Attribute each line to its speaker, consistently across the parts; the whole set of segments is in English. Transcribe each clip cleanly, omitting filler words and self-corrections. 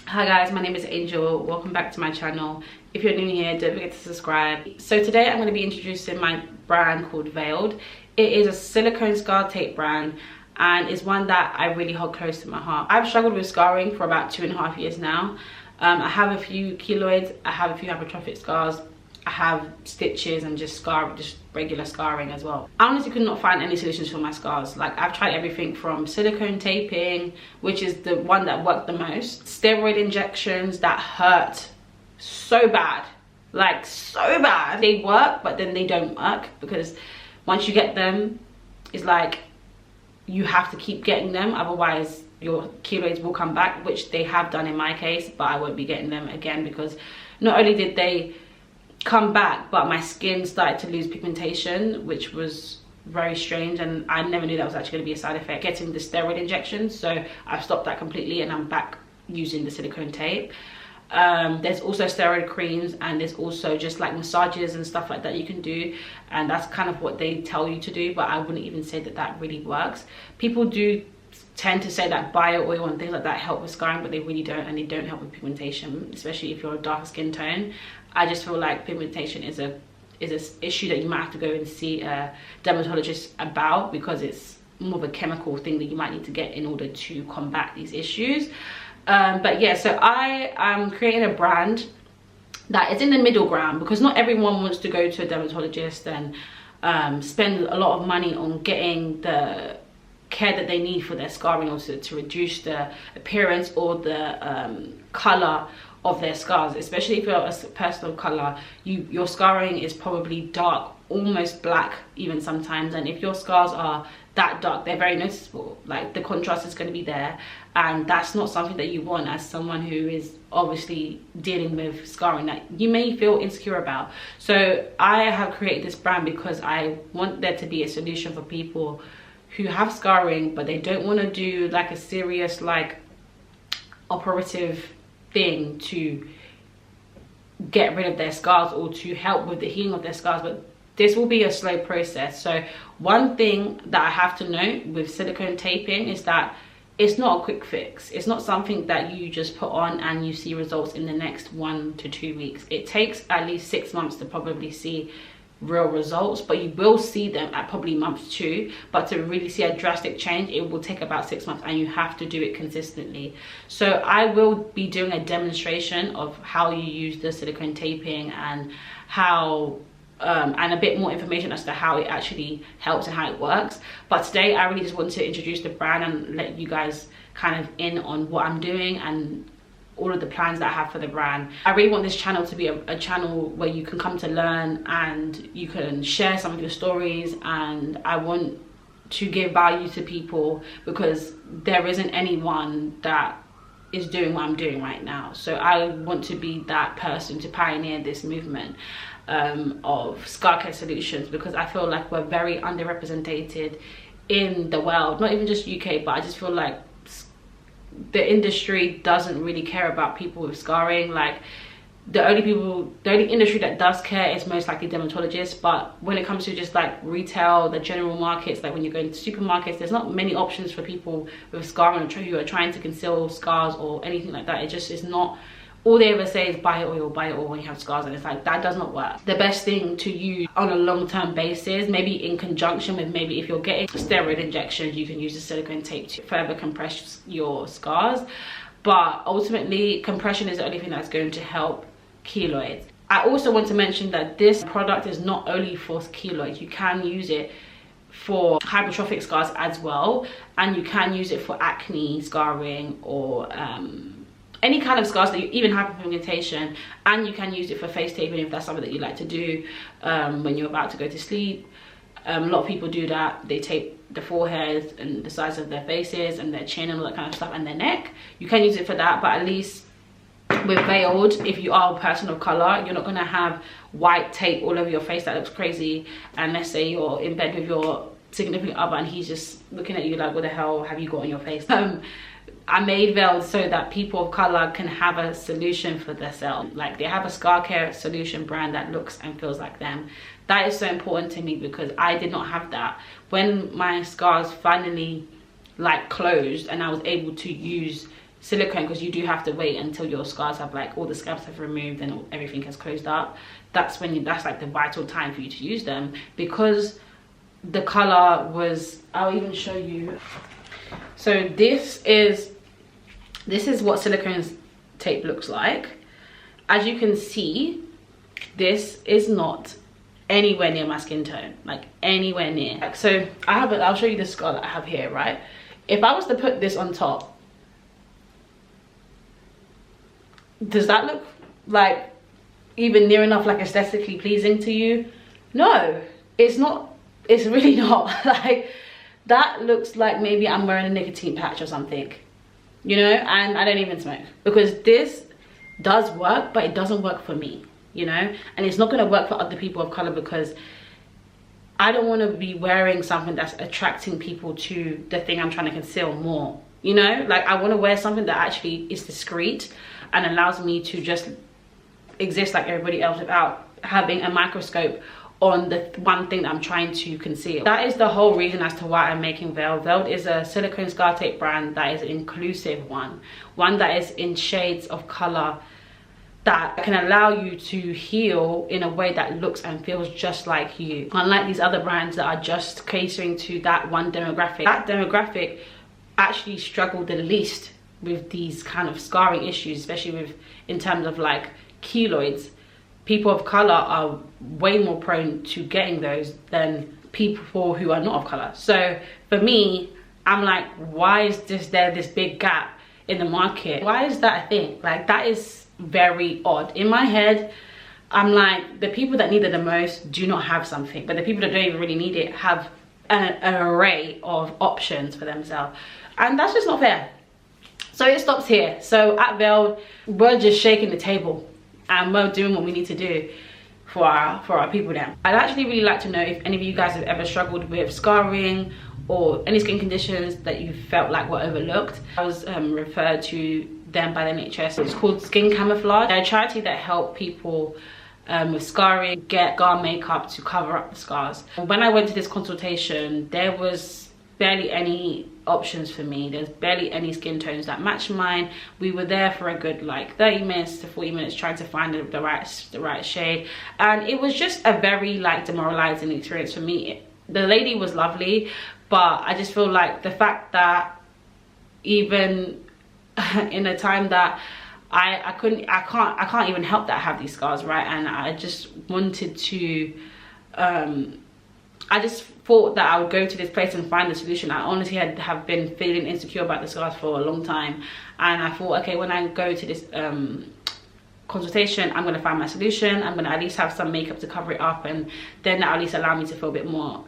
Speaker 1: Hi guys, my name is Angel. Welcome back to my channel. If you're new here, don't forget to subscribe. So today I'm going to be introducing my brand called Veiled. It is a silicone scar tape brand and it's one that I really hold close to my heart. I've struggled with scarring for about 2.5 years now. I have a few keloids, I have a few hypertrophic scars, I have stitches and just regular scarring as well. I honestly could not find any solutions for my scars. Like, I've tried everything from silicone taping, which is the one that worked the most, steroid injections that hurt so bad, like so bad. They work, but then they don't work, because once you get them, it's like you have to keep getting them, otherwise your keloids will come back, which they have done in my case, but I won't be getting them again, because not only did they come back, but my skin started to lose pigmentation, which was very strange, and I never knew that was actually going to be a side effect getting the steroid injections. So I've stopped that completely and I'm back using the silicone tape. There's also steroid creams, and there's also just like massages and stuff like that you can do, and that's kind of what they tell you to do, but I wouldn't even say that that really works. People do tend to say that bio oil and things like that help with scarring, but they really don't, and they don't help with pigmentation, especially if you're a darker skin tone. I just feel like pigmentation is an issue that you might have to go and see a dermatologist about, because it's more of a chemical thing that you might need to get in order to combat these issues. But yeah, so I am creating a brand that is in the middle ground, because not everyone wants to go to a dermatologist and spend a lot of money on getting the care that they need for their scarring, also to reduce the appearance or the color of their scars. Especially if you're a person of color, your scarring is probably dark, almost black even sometimes, and if your scars are that dark, they're very noticeable. Like, the contrast is going to be there, and that's not something that you want as someone who is obviously dealing with scarring that you may feel insecure about. So I have created this brand because I want there to be a solution for people who have scarring, but they don't want to do like a serious like operative thing to get rid of their scars or to help with the healing of their scars, but this will be a slow process. So one thing that I have to note with silicone taping is that it's not a quick fix. It's not something that you just put on and you see results in the next 1 to 2 weeks. It takes at least 6 months to probably see real results, but you will see them at probably month 2. But to really see a drastic change, it will take about 6 months, and you have to do it consistently. So I will be doing a demonstration of how you use the silicone taping and how and a bit more information as to how it actually helps and how it works. But today I really just want to introduce the brand and let you guys kind of in on what I'm doing and all of the plans that I have for the brand. I really want this channel to be a channel where you can come to learn and you can share some of your stories, and I want to give value to people, because there isn't anyone that is doing what I'm doing right now. So I want to be that person to pioneer this movement of scar care solutions, because I feel like we're very underrepresented in the world, not even just UK, but I just feel like the industry doesn't really care about people with scarring. Like, the only industry that does care is most likely dermatologists. But when it comes to just like retail, the general markets, like when you go into supermarkets, there's not many options for people with scarring who are trying to conceal scars or anything like that. It just is not. All they ever say is buy oil when you have scars, and it's like, that does not work. The best thing to use on a long-term basis, maybe in conjunction with, maybe if you're getting steroid injections, you can use the silicone tape to further compress your scars. But ultimately, compression is the only thing that's going to help keloids. I also want to mention that this product is not only for keloids. You can use it for hypertrophic scars as well, and you can use it for acne scarring or any kind of scars that you even have hyperpigmentation, and you can use it for face taping if that's something that you like to do when you're about to go to sleep. A lot of people do that. They tape the forehead and the sides of their faces and their chin and all that kind of stuff, and their neck. You can use it for that, but at least with Veiled, if you are a person of color, you're not going to have white tape all over your face that looks crazy. And let's say you're in bed with your significant other and he's just looking at you like, what the hell have you got on your face? I made Veiled so that people of color can have a solution for themselves. Like, they have a scar care solution brand that looks and feels like them. That is so important to me, because I did not have that. When my scars finally like closed and I was able to use silicone, because you do have to wait until your scars have like all the scabs have removed and everything has closed up. That's when that's like the vital time for you to use them, because the color was, I'll even show you. So this is what silicone tape looks like. As you can see, this is not anywhere near my skin tone, like anywhere near. Like, so I'll show you the scar that I have here, right? If I was to put this on top, does that look like even near enough like aesthetically pleasing to you? No, it's not. It's really not. Like, that looks like maybe I'm wearing a nicotine patch or something, you know. And I don't even smoke, because this does work, but it doesn't work for me, you know. And it's not going to work for other people of color, because I don't want to be wearing something that's attracting people to the thing I'm trying to conceal more, you know. Like, I want to wear something that actually is discreet and allows me to just exist like everybody else without having a microscope on the one thing that I'm trying to conceal. That is the whole reason as to why I'm making Veiled. Veiled is a silicone scar tape brand that is an inclusive one that is in shades of color that can allow you to heal in a way that looks and feels just like you. Unlike these other brands that are just catering to that one demographic. That demographic actually struggle the least with these kind of scarring issues, especially in terms of like keloids. People of color are way more prone to getting those than people who are not of color. So for me, I'm like, why is there this big gap in the market? Why is that a thing? Like, that is very odd. In my head, I'm like, the people that need it the most do not have something, but the people that don't even really need it have an array of options for themselves, and that's just not fair. So it stops here. So at Veiled, we're just shaking the table and we're doing what we need to do for our people then. I'd actually really like to know if any of you guys have ever struggled with scarring or any skin conditions that you felt like were overlooked. I was referred to them by the NHS. It's called Skin Camouflage. They're a charity that help people with scarring get scar makeup to cover up the scars. When I went to this consultation, there was barely any options for me. There's barely any skin tones that match mine. We were there for a good like 30 minutes to 40 minutes trying to find the right shade, and it was just a very like demoralizing experience for me. The lady was lovely, but I just feel like the fact that even in a time that I can't even help that I have these scars, right? And I just wanted to I just thought that I would go to this place and find the solution. I honestly have been feeling insecure about the scars for a long time, and I thought, okay, when I go to this consultation, I'm going to find my solution. I'm going to at least have some makeup to cover it up, and then that at least allow me to feel a bit more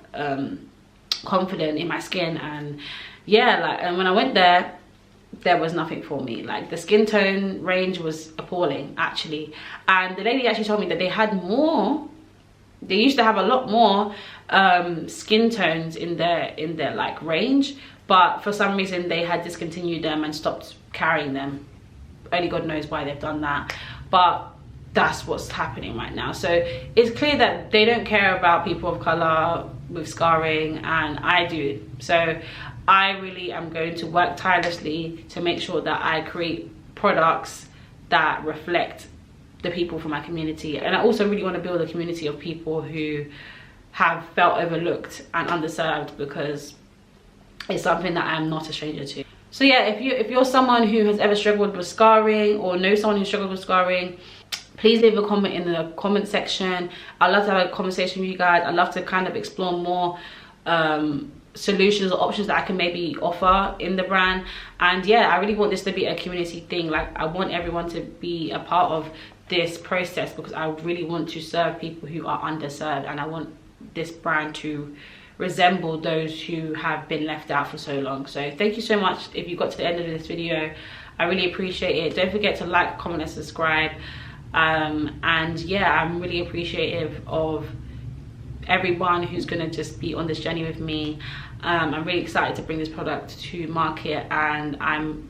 Speaker 1: confident in my skin. And yeah, like, and when I went there was nothing for me. Like, the skin tone range was appalling actually, and the lady actually told me that they had more. They used to have a lot more skin tones in their like range, but for some reason they had discontinued them and stopped carrying them. Only God knows why they've done that, but that's what's happening right now. So it's clear that they don't care about people of color with scarring, and I do. So I really am going to work tirelessly to make sure that I create products that reflect the people from my community. And I also really want to build a community of people who have felt overlooked and underserved, because it's something that I'm not a stranger to. So yeah, if you're someone who has ever struggled with scarring or know someone who struggled with scarring, please leave a comment in the comment section. I'd love to have a conversation with you guys. I'd love to kind of explore more solutions or options that I can maybe offer in the brand. And yeah, I really want this to be a community thing. Like, I want everyone to be a part of this process, because I really want to serve people who are underserved, and I want this brand to resemble those who have been left out for so long. So thank you so much if you got to the end of this video. I really appreciate it. Don't forget to like, comment and subscribe. And yeah, I'm really appreciative of everyone who's gonna just be on this journey with me. I'm really excited to bring this product to market, and I'm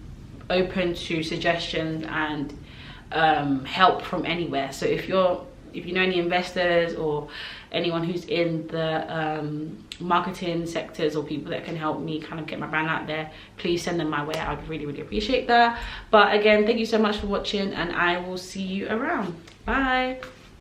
Speaker 1: open to suggestions and help from anywhere. So if you're if you know any investors or anyone who's in the marketing sectors, or people that can help me kind of get my brand out there, please send them my way. I would really appreciate that. But again, thank you so much for watching, and I will see you around. Bye.